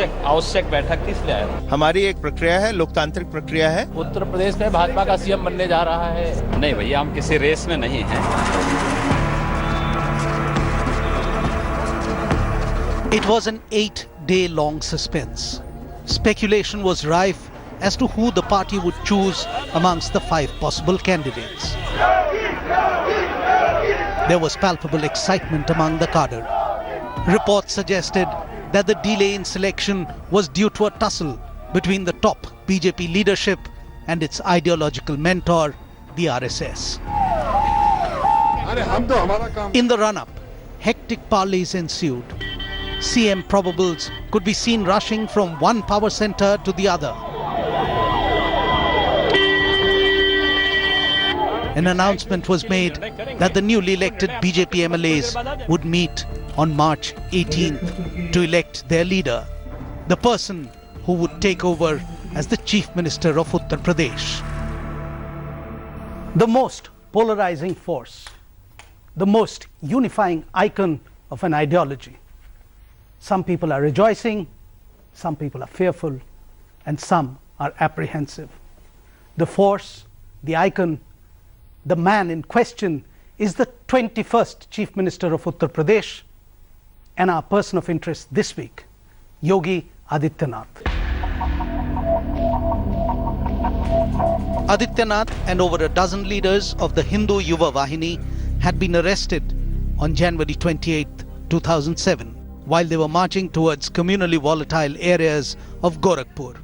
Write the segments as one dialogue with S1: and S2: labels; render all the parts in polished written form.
S1: आवश्यक बैठक थी, इसलिए आया।
S2: हमारी एक प्रक्रिया है, लोकतांत्रिक प्रक्रिया है।
S3: उत्तर प्रदेश में भाजपा का सीएम बनने जा रहा है।
S1: नहीं भैया, हम किसी रेस में नहीं हैं।
S4: It was an 8-day-long suspense. Speculation was rife as to who the party would choose amongst the 5 possible candidates. There was palpable excitement among the cadre. Reports suggested that the delay in selection was due to a tussle between the top BJP leadership and its ideological mentor, the RSS. In the run-up, hectic parleys ensued. CM probables could be seen rushing from one power center to the other. An announcement was made that the newly elected BJP MLAs would meet on March 18th to elect their leader, the person who would take over as the Chief Minister of Uttar Pradesh. The most polarizing force, the most unifying icon of an ideology. Some people are rejoicing, some people are fearful, and some are apprehensive. The force, the icon, the man in question is the 21st Chief Minister of Uttar Pradesh and our person of interest this week, Yogi Adityanath. Adityanath and over a dozen leaders of the Hindu Yuva Vahini had been arrested on January 28, 2007, while they were marching towards communally volatile areas of Gorakhpur.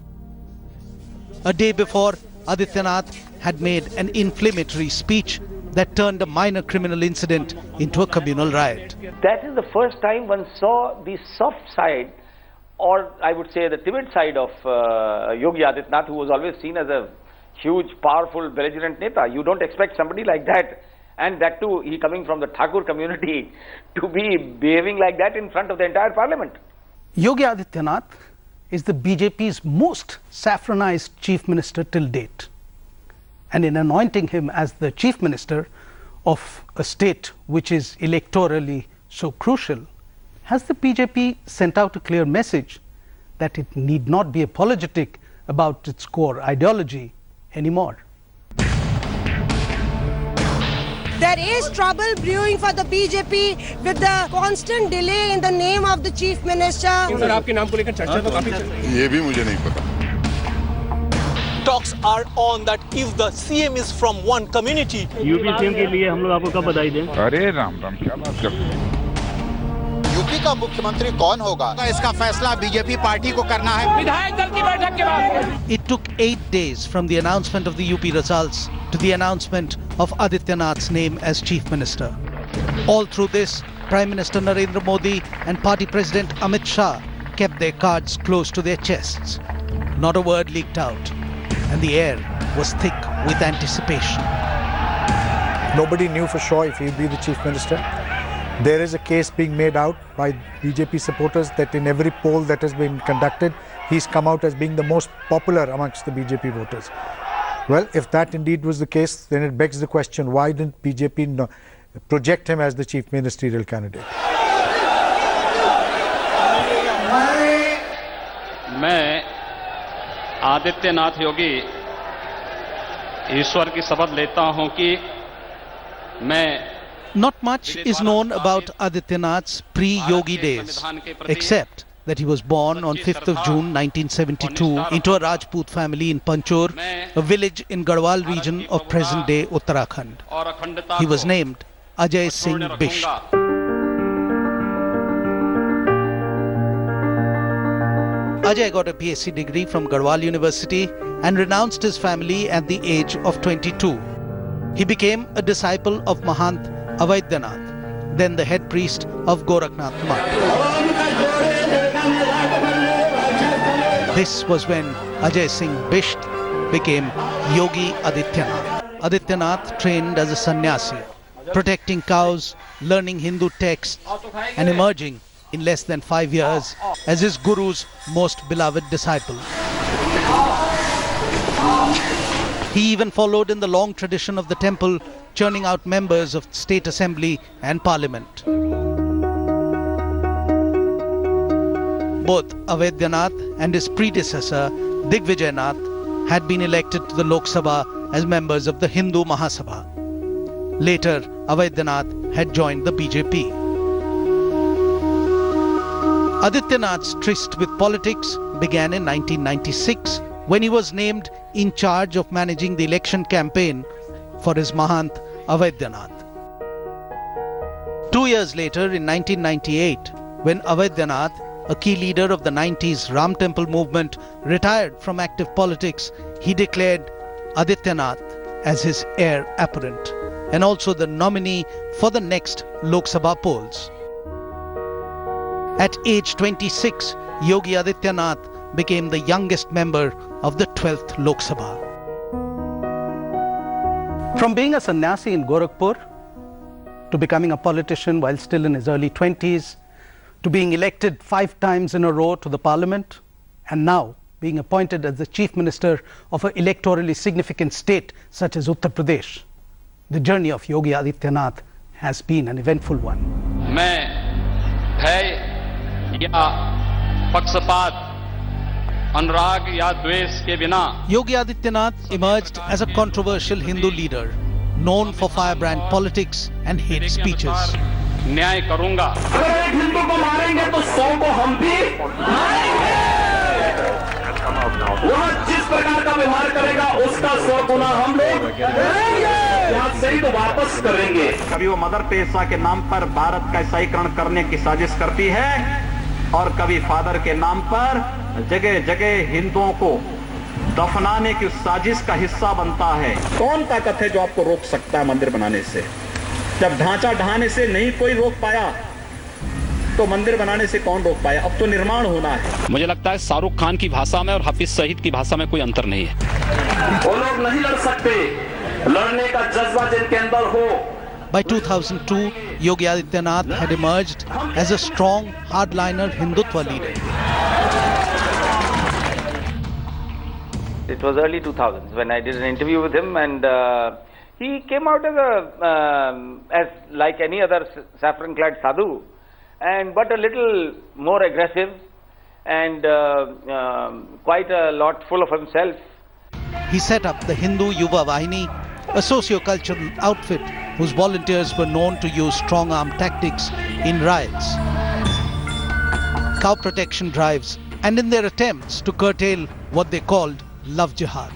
S4: A day before, Adityanath had made an inflammatory speech that turned a minor criminal incident into a communal riot.
S5: That is the first time one saw the soft side, or I would say the timid side of Yogi Adityanath, who was always seen as a huge, powerful, belligerent neta. You don't expect somebody like that, and that too, he coming from the Thakur community, to be behaving like that in front of the entire parliament.
S4: Yogi Adityanath is the BJP's most saffronized chief minister till date. And in anointing him as the chief minister of a state which is electorally so crucial, has the BJP sent out a clear message that it need not be apologetic about its core ideology anymore.
S6: There is trouble brewing for the BJP with the constant delay in the name of the chief minister.
S3: Sir, आपके नाम को लेकर चर्चा तो काफी चल रही है।
S7: ये भी मुझे नहीं पता।
S8: Talks are on that if the CM is from one community.
S9: UP CM के लिए हम लोग आपको कब बधाई दें?
S7: अरे राम राम, क्या बात करते हैं?
S10: यूपी का मुख्यमंत्री कौन होगा, इसका फैसला बीजेपी पार्टी को करना है।
S3: विधायक दल की बैठक के बाद।
S4: It took 8 days from the announcement of the UP results to the announcement of Adityanath's name as chief minister. All through this, Prime Minister Narendra Modi and Party President Amit Shah kept their cards close to their chests. Not a word leaked out, and the air was thick with anticipation.
S11: Nobody knew for sure if he'd be the chief minister. There is a case being made out by BJP supporters that in every poll that has been conducted, he's come out as being the most popular amongst the BJP voters. Well, if that indeed was the case, then it begs the question, why didn't BJP project him as the chief ministerial candidate?
S1: मैं आदित्यनाथ योगी ईश्वर की शपथ लेता हूं कि मैं
S4: Not much is known about Adityanath's pre-Yogi days, except that he was born on 5th of June 1972 into a Rajput family in Panchor, a village in Garhwal region of present-day Uttarakhand. He was named Ajay Singh Bisht. Ajay got a PhD degree from Garhwal University and renounced his family at the age of 22. He became a disciple of Mahant Avaidyanath, then the head priest of Gorakhnath Math. This was when Ajay Singh Bisht became Yogi Adityanath. Adityanath trained as a sannyasi, protecting cows, learning Hindu texts, and emerging in less than 5 years as his guru's most beloved disciple. He even followed in the long tradition of the temple, churning out members of state assembly and parliament. Both Avaidyanath and his predecessor Digvijayanath had been elected to the Lok Sabha as members of the Hindu Mahasabha. Later, Avaidyanath had joined the BJP. Adityanath's tryst with politics began in 1996 when he was named in charge of managing the election campaign for his Mahant Avaidyanath. 2 years later, in 1998, when Avaidyanath, a key leader of the 90s Ram Temple movement, retired from active politics, he declared Adityanath as his heir apparent and also the nominee for the next Lok Sabha polls. At age 26, Yogi Adityanath became the youngest member of the 12th Lok Sabha. From being a sannyasi in Gorakhpur to becoming a politician while still in his early 20s, to being elected 5 times in a row to the parliament, and now being appointed as the chief minister of an electorally significant state such as Uttar Pradesh, the journey of Yogi Adityanath has been an eventful one.
S1: मैं भय या पक्षपात, अनुराग या द्वेष के बिना
S4: Yogi Adityanath emerged as a controversial Hindu leader, known for firebrand politics and hate speeches.
S1: न्याय करूंगा।
S3: अगर एक हिंदू को मारेंगे तो 100 को हम भी मारेंगे। वह जिस प्रकार का व्यवहार करेगा उसका 100 गुना हम लोग करेंगे। यहाँ से ही तो वापस करेंगे।
S12: कभी वो मदर टेरेसा के नाम पर भारत का ईसाईकरण करने की साजिश करती है और कभी फादर के नाम पर जगह जगह हिंदुओं को दफनाने की साजिश का हिस्सा बनता है। कौन ताकत है जो आपको रोक सकता है मंदिर बनाने से? जब ढांचा ढाने से नहीं कोई रोक पाया तो मंदिर बनाने से कौन रोक पाया? अब तो निर्माण होना है।
S1: मुझे लगता है शाहरुख खान की भाषा में और हाफिज सईद की भाषा में कोई अंतर नहीं है।
S3: वो लोग नहीं लड़ सकते, लड़ने का जज्बा जिनके अंदर हो।
S4: By 2002, Yogi Adityanath had emerged as a strong hardliner Hindutva leader.
S5: It was early 2000s when I did an interview with him, and he came out as like any other saffron-clad sadhu, but a little more aggressive and quite a lot full of himself.
S4: He set up the Hindu Yuva Vahini, a socio-cultural outfit whose volunteers were known to use strong-arm tactics in riots, cow protection drives, and in their attempts to curtail what they called love jihad.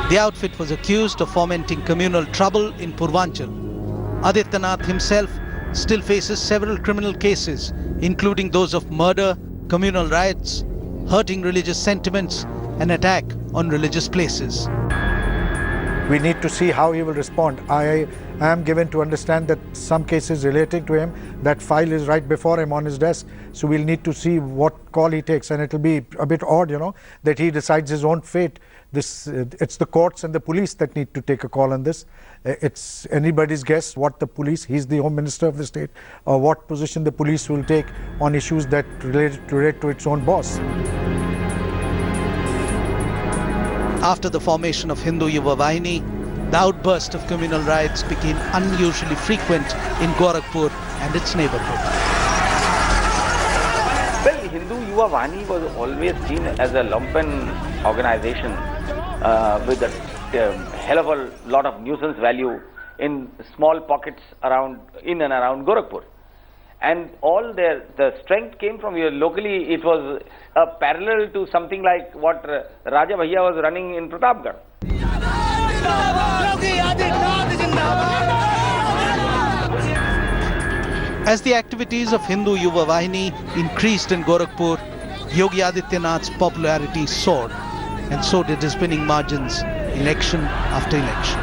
S4: The outfit was accused of fomenting communal trouble in Purvanchal. Adityanath himself still faces several criminal cases, including those of murder, communal riots, hurting religious sentiments, and attack on religious places.
S11: We need to see how he will respond. I am given to understand that some cases relating to him, that file is right before him on his desk. So we'll need to see what call he takes, and it will be a bit odd, that he decides his own fate. It's the courts and the police that need to take a call on this. It's anybody's guess what the police, he's the Home Minister of the state, or what position the police will take on issues that relate to its own boss.
S4: After the formation of Hindu Yuva Vahini, the outburst of communal riots became unusually frequent in Gorakhpur and its neighborhood.
S5: Well, Hindu Yuva Vahini was always seen as a lumpen organization with a hell of a lot of nuisance value in small pockets in and around Gorakhpur. And all the strength came from here. Locally, it was a parallel to something like what Raja Bhaiya was running in Pratapgarh.
S4: As the activities of Hindu Yuva Vahini increased in Gorakhpur, Yogi Adityanath's popularity soared, and so did his winning margins, election after election.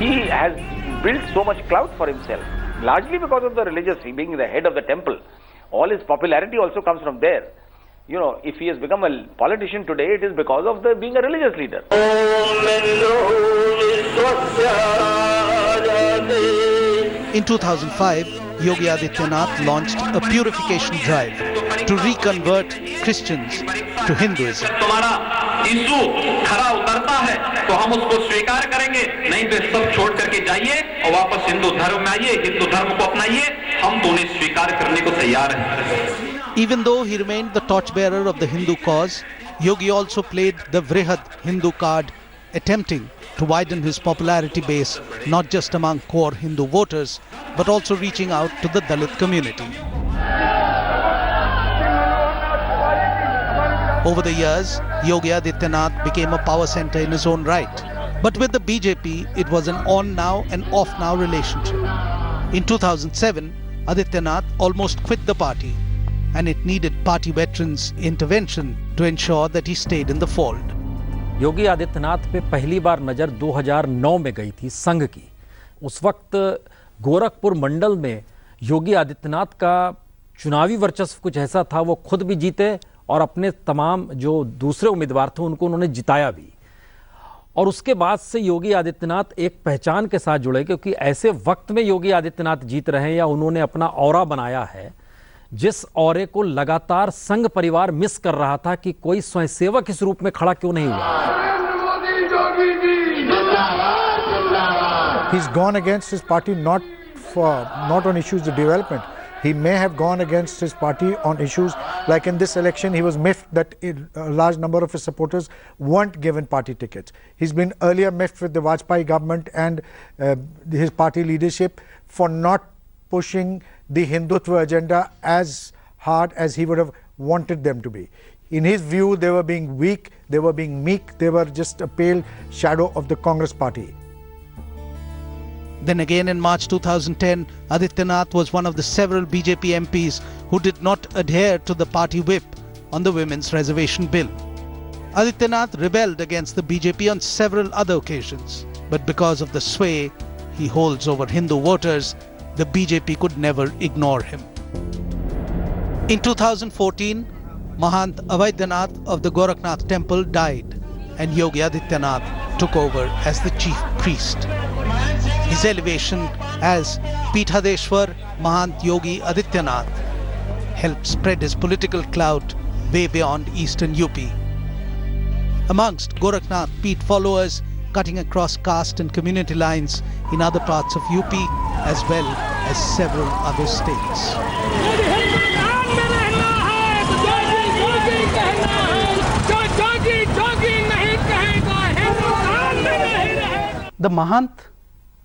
S5: He has built so much clout for himself, largely because of the religious, he being the head of the temple. All his popularity also comes from there. If he has become a politician today, it is because of being a religious leader.
S4: In 2005, Yogi Adityanath launched a purification drive to reconvert Christians to Hinduism.
S3: Issue खरा उतरता है तो हम उसको स्वीकार करेंगे, नहीं तो सब छोड़ करके जाइए और वापस हिंदू धर्म में आइए, हिंदू धर्म को अपनाइए, हम तो उन्हें स्वीकार करने को तैयार हैं।
S4: Even though he remained the torchbearer of the Hindu cause, Yogi also played the Vrihad Hindu card, attempting to widen his popularity base not just among core Hindu voters, but also reaching out to the Dalit community. Over the years, Yogi Adityanath became a power center in his own right. But with the BJP, it was an on-now and off-now relationship. In 2007, Adityanath almost quit the party, and it needed party veterans' intervention to ensure that he stayed in the fold.
S13: Yogi Adityanath पे पहली बार नज़र 2009 में गई थी संघ की। उस वक्त गोरखपुर मंडल में योगी आदित्यनाथ का चुनावी वर्चस्व कुछ ऐसा था, वो खुद भी जीते और अपने तमाम जो दूसरे उम्मीदवार थे उनको उन्होंने जिताया भी। और उसके बाद से योगी आदित्यनाथ एक पहचान के साथ जुड़े, क्योंकि ऐसे वक्त में योगी आदित्यनाथ जीत रहे हैं या उन्होंने अपना ऑरा बनाया है जिस ऑरे को लगातार संघ परिवार मिस कर रहा था कि कोई स्वयंसेवक इस रूप में खड़ा क्यों नहीं हुआ।
S11: He's gone against his party not on issues of development. He may have gone against his party on issues like in this election he was miffed that a large number of his supporters weren't given party tickets. He's been earlier miffed with the Vajpayee government and his party leadership for not pushing the Hindutva agenda as hard as he would have wanted them to be. In his view, they were being weak, they were being meek, they were just a pale shadow of the Congress party.
S4: Then again in March 2010, Adityanath was one of the several BJP MPs who did not adhere to the party whip on the women's reservation bill. Adityanath rebelled against the BJP on several other occasions, but because of the sway he holds over Hindu voters, the BJP could never ignore him. In 2014, Mahant Avaidyanath of the Gorakhnath temple died and Yogi Adityanath took over as the chief priest. His elevation as Peethadeshwar Mahant Yogi Adityanath helped spread his political clout way beyond eastern UP. Amongst Gorakhnath Peeth followers cutting across caste and community lines in other parts of UP as well as several other states. The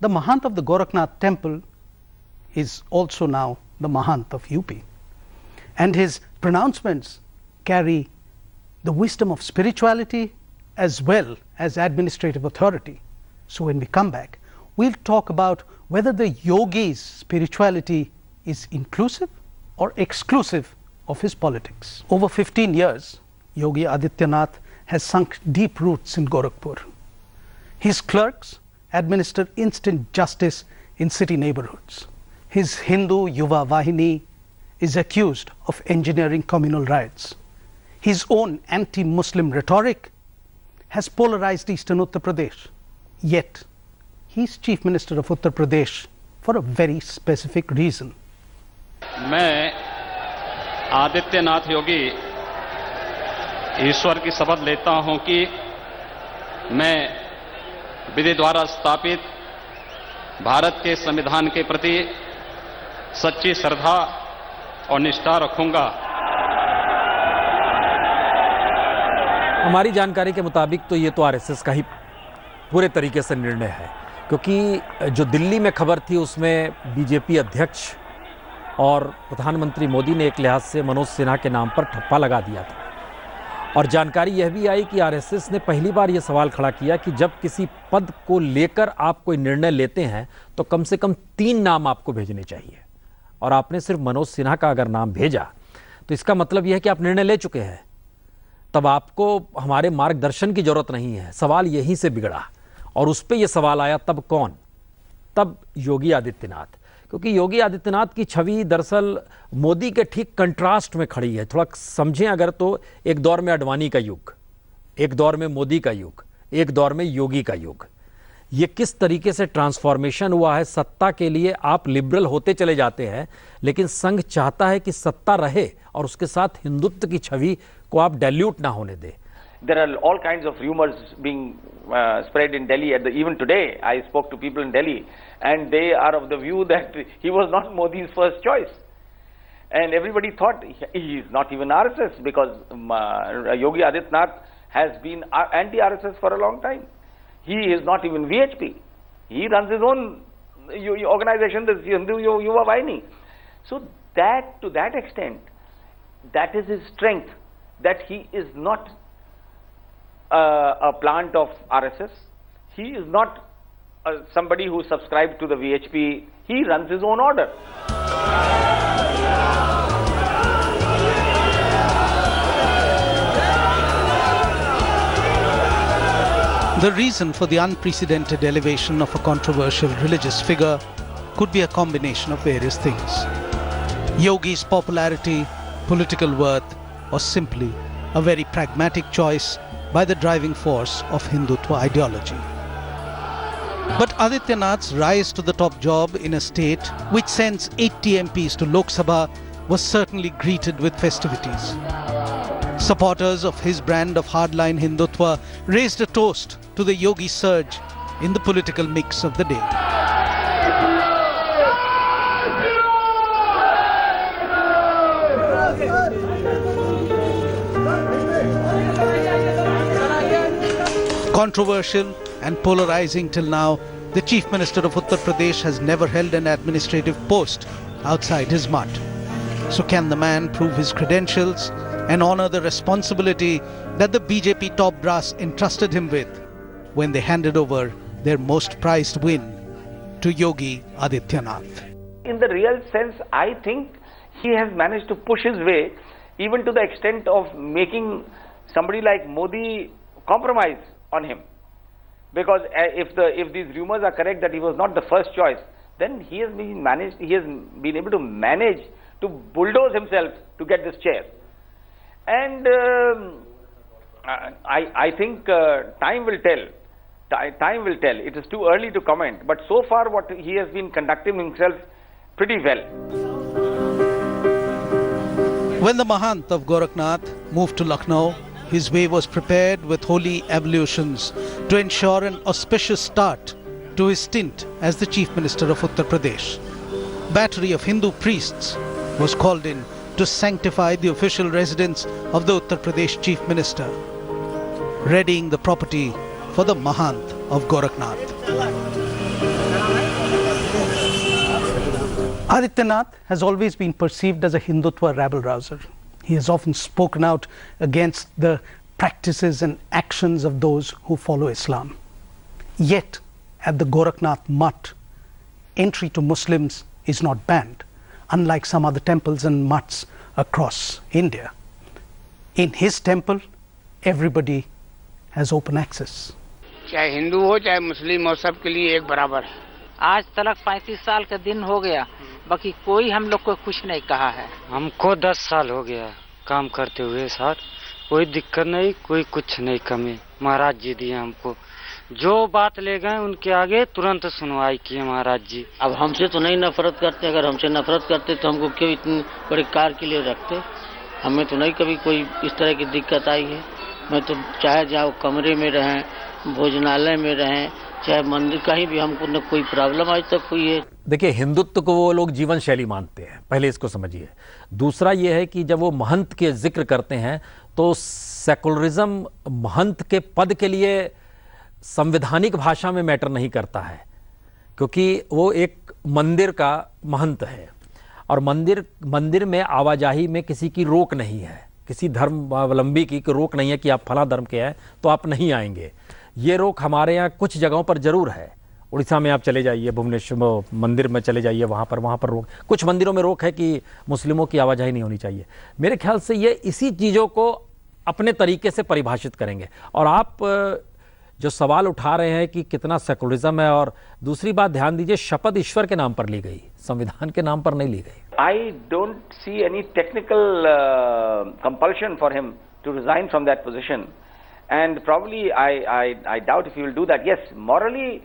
S4: Mahant of the Gorakhnath temple is also now the Mahant of UP. And his pronouncements carry the wisdom of spirituality as well as administrative authority. So when we come back, we'll talk about whether the yogi's spirituality is inclusive or exclusive of his politics. Over 15 years, Yogi Adityanath has sunk deep roots in Gorakhpur. His clerks administer instant justice in city neighborhoods. His Hindu Yuva Vahini is accused of engineering communal riots. His own anti-Muslim rhetoric has polarized eastern Uttar Pradesh. Yet, he's Chief Minister of Uttar Pradesh for a very specific reason.
S1: मैं आदित्यनाथ योगी ईश्वर की शपथ लेता हूं कि मैं विधि द्वारा स्थापित भारत के संविधान के प्रति सच्ची श्रद्धा और निष्ठा रखूंगा।
S13: हमारी जानकारी के मुताबिक तो ये तो आरएसएस का ही पूरे तरीके से निर्णय है, क्योंकि जो दिल्ली में खबर थी उसमें बीजेपी अध्यक्ष और प्रधानमंत्री मोदी ने एक लिहाज से मनोज सिन्हा के नाम पर ठप्पा लगा दिया था। और जानकारी यह भी आई कि आरएसएस ने पहली बार यह सवाल खड़ा किया कि जब किसी पद को लेकर आप कोई निर्णय लेते हैं तो कम से कम 3 नाम आपको भेजने चाहिए, और आपने सिर्फ मनोज सिन्हा का अगर नाम भेजा तो इसका मतलब यह है कि आप निर्णय ले चुके हैं, तब आपको हमारे मार्गदर्शन की जरूरत नहीं है। सवाल यहीं से बिगड़ा और उस पर यह सवाल आया, तब कौन? तब योगी आदित्यनाथ, क्योंकि योगी आदित्यनाथ की छवि दरअसल मोदी के ठीक कंट्रास्ट में खड़ी है। थोड़ा समझें अगर तो एक दौर में अडवाणी का युग, एक दौर में मोदी का युग, एक दौर में योगी का युग। ये किस तरीके से ट्रांसफॉर्मेशन हुआ है। सत्ता के लिए आप लिबरल होते चले जाते हैं, लेकिन संघ चाहता है कि सत्ता रहे और उसके साथ हिंदुत्व की छवि को आप डाइल्यूट ना होने दें।
S5: There are all kinds of rumors being spread in Delhi. Even today, I spoke to people in Delhi, and they are of the view that he was not Modi's first choice. And everybody thought he is not even RSS, because Yogi Adityanath has been anti-RSS for a long time. He is not even VHP. He runs his own organization, the Hindu Yuva Vahini. So that, to that extent, that is his strength, that he is not a plant of RSS. He is not somebody who subscribed to the VHP. He runs his own order.
S4: The reason for the unprecedented elevation of a controversial religious figure could be a combination of various things. Yogi's popularity, political worth, or simply a very pragmatic choice by the driving force of Hindutva ideology. But Adityanath's rise to the top job in a state which sends 80 MPs to Lok Sabha was certainly greeted with festivities. Supporters of his brand of hardline Hindutva raised a toast to the Yogi surge in the political mix of the day. Controversial and polarizing till now, the Chief Minister of Uttar Pradesh has never held an administrative post outside his mud. So can the man prove his credentials and honor the responsibility that the BJP top brass entrusted him with when they handed over their most prized win to Yogi Adityanath?
S5: In the real sense, I think he has managed to push his way even to the extent of making somebody like Modi compromise on him. Because if these rumors are correct that he was not the first choice, then he has been able to manage to bulldoze himself to get this chair. And I think time will tell. Time will tell. It is too early to comment. But so far, what he has been conducting himself pretty well.
S4: When the Mahant of Gorakhnath moved to Lucknow, his way was prepared with holy ablutions to ensure an auspicious start to his stint as the Chief Minister of Uttar Pradesh. Battery of Hindu priests was called in to sanctify the official residence of the Uttar Pradesh Chief Minister, readying the property for the Mahant of Gorakhnath. Adityanath has always been perceived as a Hindutva rabble-rouser. He has often spoken out against the practices and actions of those who follow Islam. Yet, at the Gorakhnath Mutt, entry to Muslims is not banned, unlike some other temples and mutts across India. In his temple, everybody has open access.
S14: चाहे हिंदू हो चाहे मुस्लिम हो, सबके लिए एक बराबर है।
S15: आज तक 35 साल का दिन हो गया, बाकी कोई हम लोग को कुछ नहीं कहा है।
S16: हमको 10 साल हो गया काम करते हुए सर, कोई दिक्कत नहीं, कोई कुछ नहीं कमी। महाराज जी दिए हमको, जो बात ले गए उनके आगे तुरंत सुनवाई किए महाराज जी।
S17: अब हमसे तो नहीं नफरत करते, अगर हमसे नफरत करते तो हमको क्यों इतनी बड़ी कार के लिए रखते। हमें तो नहीं कभी कोई इस तरह की दिक्कत आई है। मैं तो चाहे जाओ कमरे में रहें, भोजनालय में रहें, चाहे मंदिर, कहीं भी हमको न कोई प्रॉब्लम आज तक हुई है।
S13: देखिए, हिंदुत्व को वो लोग जीवन शैली मानते हैं, पहले इसको समझिए। दूसरा ये है कि जब वो महंत के जिक्र करते हैं तो सेकुलरिज्म महंत के पद के लिए संवैधानिक भाषा में मैटर नहीं करता है, क्योंकि वो एक मंदिर का महंत है और मंदिर में आवाजाही में किसी की रोक नहीं है, किसी धर्मावलंबी की रोक नहीं है कि आप फला धर्म के हैं तो आप नहीं आएंगे। ये रोक हमारे यहाँ कुछ जगहों पर जरूर है। उड़ीसा में आप चले जाइए, भुवनेश्वर मंदिर में चले जाइए, वहाँ पर रोक, कुछ मंदिरों में रोक है कि मुस्लिमों की आवाजाही नहीं होनी चाहिए। मेरे ख्याल से ये इसी चीज़ों को अपने तरीके से परिभाषित करेंगे। और आप जो सवाल उठा रहे हैं कि कितना सेकुलरिज्म है, और दूसरी बात ध्यान दीजिए, शपथ ईश्वर के नाम पर ली गई, संविधान के नाम पर नहीं ली गई।
S5: I don't see any technical compulsion for him to resign from that position, and probably I doubt if he will do that. Yes, morally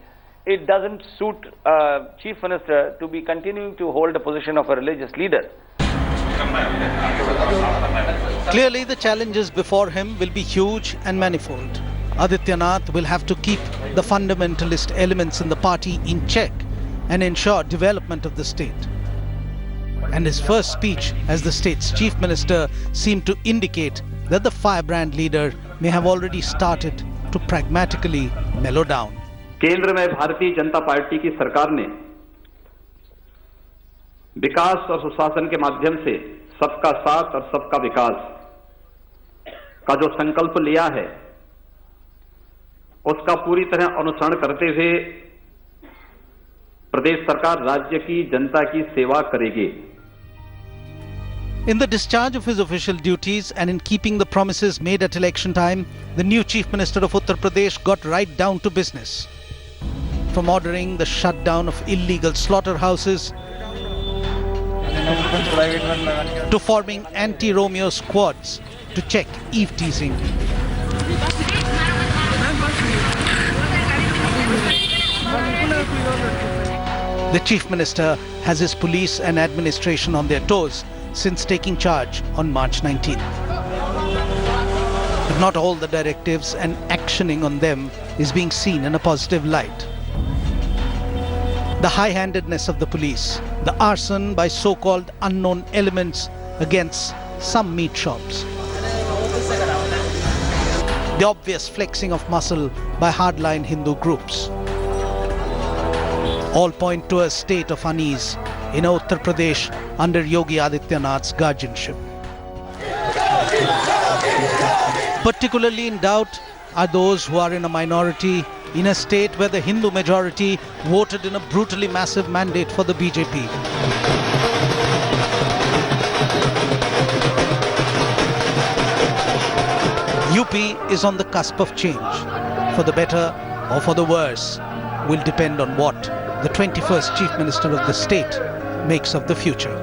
S5: it doesn't suit a chief minister to be continuing to hold the position of a religious leader.
S4: Clearly, the challenges before him will be huge and manifold. Adityanath will have to keep the fundamentalist elements in the party in check and ensure development of the state. And his first speech as the state's chief minister seemed to indicate that the firebrand leader may have already started to pragmatically mellow down.
S3: केंद्र में Bharatiya Janata party की सरकार ने विकास और सुशासन के माध्यम से सबका साथ और सबका विकास का जो संकल्प लिया है उसका पूरी तरह अनुसरण करते हुए प्रदेश सरकार राज्य की जनता की सेवा करेगी.
S4: In the discharge of his official duties and in keeping the promises made at election time, the new Chief Minister of Uttar Pradesh got right down to business. From ordering the shutdown of illegal slaughterhouses to forming anti-Romeo squads to check eve-teasing. The Chief Minister has his police and administration on their toes since taking charge on March 19th. But not all the directives and actioning on them is being seen in a positive light. The high-handedness of the police, the arson by so-called unknown elements against some meat shops, the obvious flexing of muscle by hardline Hindu groups, all point to a state of unease in Uttar Pradesh under Yogi Adityanath's guardianship. Particularly in doubt are those who are in a minority in a state where the Hindu majority voted in a brutally massive mandate for the BJP. UP is on the cusp of change. For the better or for the worse will depend on what the 21st Chief Minister of the state makes of the future.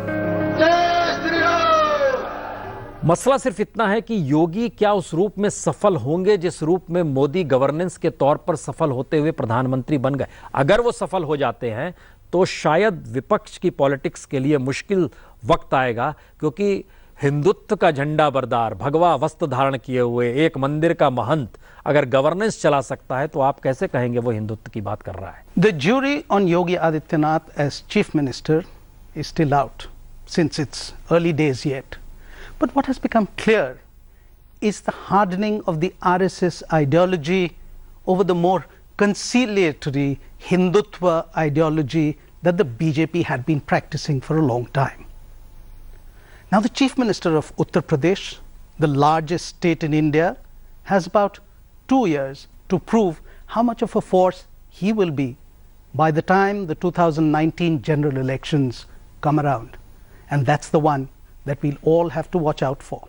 S13: मसला सिर्फ इतना है कि योगी क्या उस रूप में सफल होंगे जिस रूप में मोदी गवर्नेंस के तौर पर सफल होते हुए प्रधानमंत्री बन गए. अगर वो सफल हो जाते हैं तो शायद विपक्ष की पॉलिटिक्स के लिए मुश्किल वक्त आएगा, क्योंकि हिंदुत्व का झंडा बरदार, भगवा वस्त्र धारण किए हुए एक मंदिर का महंत अगर गवर्नेंस चला सकता है तो आप कैसे कहेंगे वो हिंदुत्व की बात कर रहा है.
S4: The jury on Yogi Adityanath as Chief Minister is still out since its early days yet. But what has become clear is the hardening of the RSS ideology over the more conciliatory Hindutva ideology that the BJP had been practicing for a long time. Now the Chief Minister of Uttar Pradesh, the largest state in India, has about 2 years to prove how much of a force he will be by the time the 2019 general elections come around. And that's the one that we'll all have to watch out for.